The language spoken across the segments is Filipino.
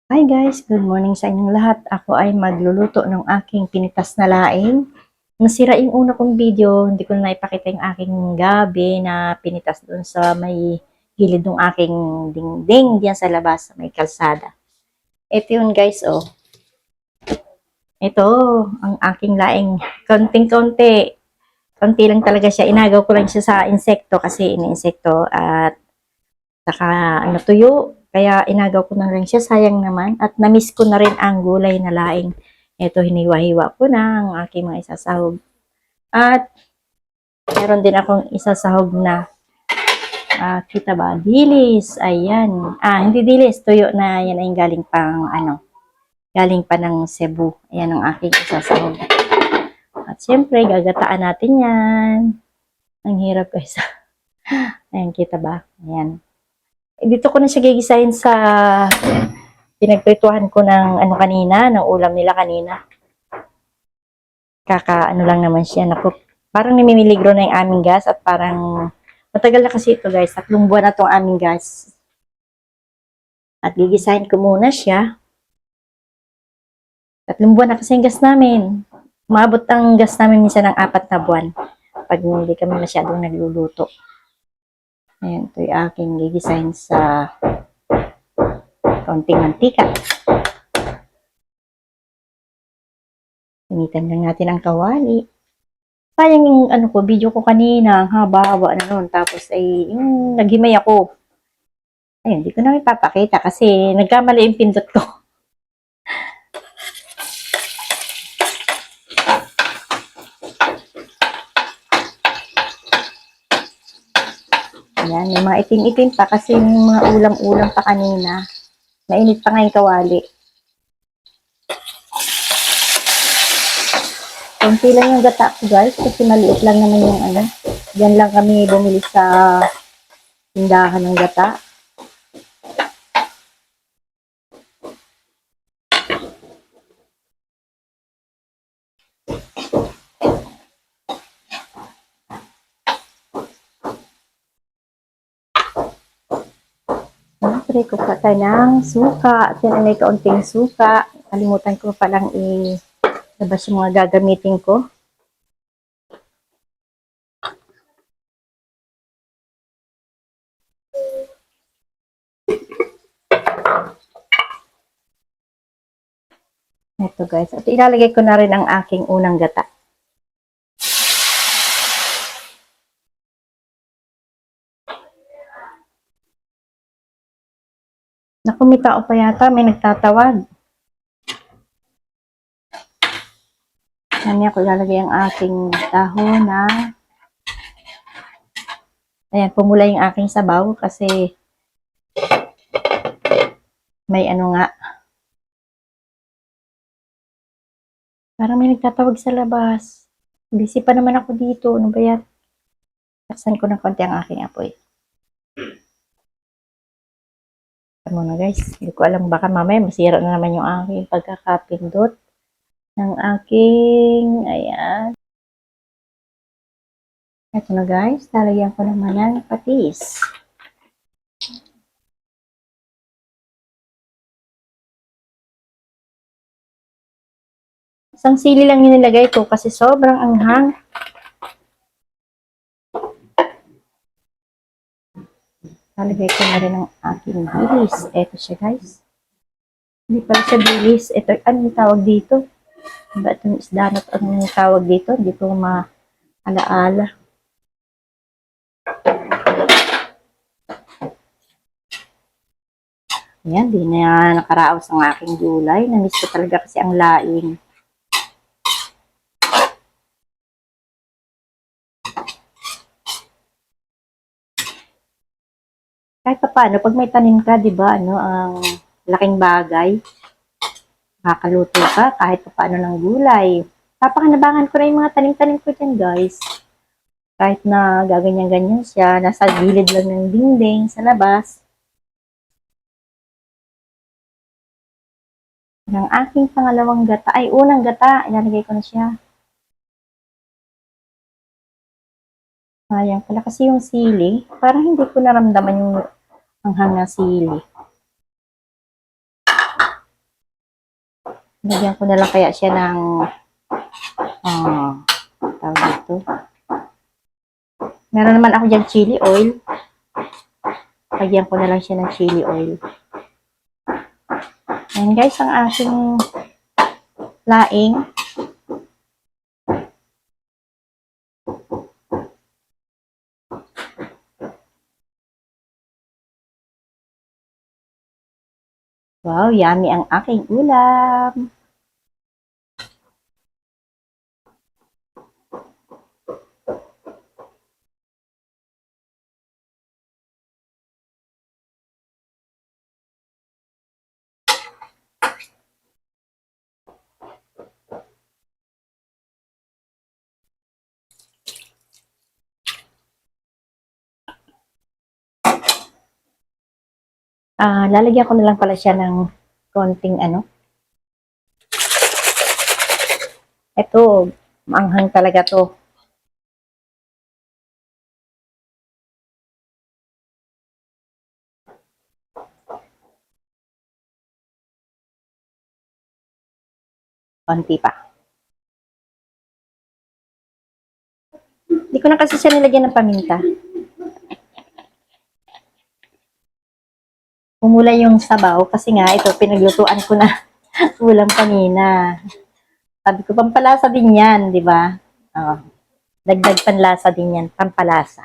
Hi guys, good morning sa inyong lahat. Ako ay magluluto ng aking pinitas na laing. Nasira yung una kong video, hindi ko na ipakita yung aking gabi na pinitas doon sa may gilid ng aking dingding diyan sa labas, sa may kalsada. Ito yun guys, oh. Ito, ang aking laing. Konting-konti. Konti lang talaga siya. Inagaw ko lang siya sa insekto kasi ini-insekto at saka natuyo. Kaya inagaw ko na rin siya, sayang naman. At namiss ko na rin ang gulay na laing. Ito, hiniwa-hiwa ko na ang aking mga isasahog. At meron din akong isasahog na, kita ba, dilis. Ayan. Hindi dilis, tuyo na yan ay galing pang, galing pa ng Cebu. Ayan ang aking isasahog. At syempre, gagataan natin yan. Ang hirap guys. Ayan, kita ba? Ayan. Dito ko na siya gigisahin sa pinagprituhan ko ng kanina, ng ulam nila kanina. Ano lang naman siya. Naku, parang namimiligro na yung aming gas at parang matagal na kasi ito guys. 3 buwan na itong aming gas. At gigisahin ko muna siya. 3 buwan na kasi yung gas namin. Maabot ang gas namin minsan ng 4 na buwan pag hindi kami masyadong nagluluto. Ayan, ito yung aking gigisahin sa kaunting mantika. Gamitan lang natin ang kawali. Sayang yung video ko kanina, haba-haba na nun. Tapos ay yung naghimay ako. Ayun, hindi ko na ipapakita kasi nagkamali yung pindot ko. Ayan, may mga itim-itim pa kasi yung mga ulam-ulam pa kanina. Mainit pa nga yung kawali. Kunti lang yung gata ko guys kasi maliit lang naman yung Diyan lang kami bumili sa tindahan ng gata. Siyempre, kuha tayo ng suka. At yan ay may kaunting suka. Kalimutan ko palang ilabas yung mga gagamitin ko. Ito guys. At ilalagay ko na rin ang aking unang gata. Naku, may tao pa yata. May nagtatawag. Yan ko ilalagay ang aking dahon na ayan, pumula yung aking sabaw kasi may nga. Parang may nagtatawag sa labas. Busy pa naman ako dito. Ano ba yan? Taksan ko ng konti ang aking apoy. Tama na guys. Hindi ko alam, baka mamaya masira na naman yung aking pagkakapindot ng aking, ayan. Ito na guys. Talagyan ko naman ng patis. Isang sili lang yung nilagay ko kasi sobrang anghang. Nalagay ko na rin ang aking dilis. Ito siya guys. Hindi pala siya dilis. Ito, anong tawag dito? Ba itong isda na anong tawag dito? Hindi ko maalaala. Ayan, di na nakaraos ang aking gulay. Namiss ko talaga kasi ang laing. Kahit pa paano, pag may tanim ka, di ba, ang laking bagay. Makakaluto ka kahit pa paano ng gulay. Papakanabangan ko na yung mga tanim-tanim ko dyan, guys. Kahit na gaganyan-ganyan siya, nasa gilid lang ng dingding sa labas. Ng aking pangalawang gata, ay unang gata, ilalagay ko na siya. Sayang pala kasi yung sili, parang hindi ko naramdaman yung anghang na sili. Lagyan ko na lang kaya siya ng tawag dito. Meron naman ako dyan chili oil. Lagyan ko na lang siya ng chili oil. Ayan guys, ang aking laing. Wow, yummy ang aking ulam. Lalagyan ko na lang pala siya ng konting Ito, maanghang talaga to. Konti pa. Hindi ko na kasi siya nilagyan ng paminta. Umula yung sabaw kasi nga ito pinaglutuan ko na ulam kanina. Sabi ko pampalasa din 'yan, 'di ba? Oh, dagdag panlasa din 'yan, pampalasa.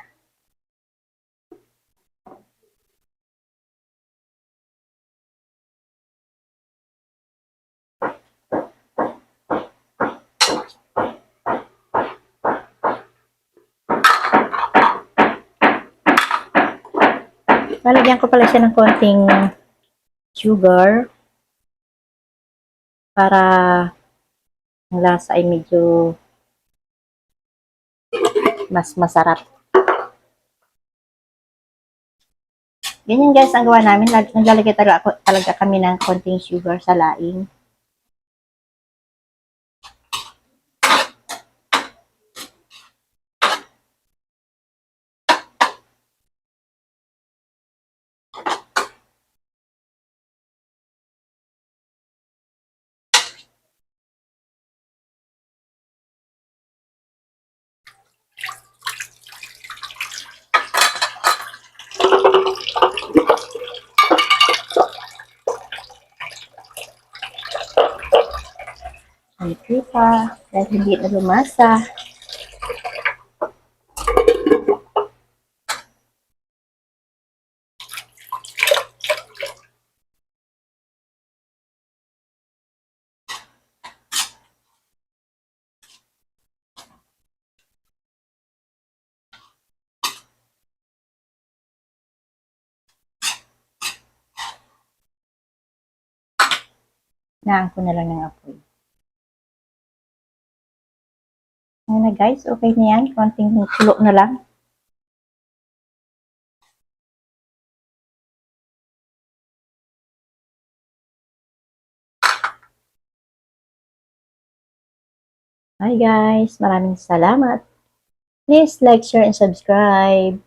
Lalagyan ko pala siya ng konting sugar para ang lasa ay medyo mas masarap. Ganyan guys ang gawa namin. Naglalagay talaga kami ng konting sugar sa laing. Ay, pa. Dahil hindi na lumasa. Naan ko na lang ng apoy. Ayan na guys, okay na yan. Konting kulo na lang. Hi guys, maraming salamat. Please like, share, and subscribe.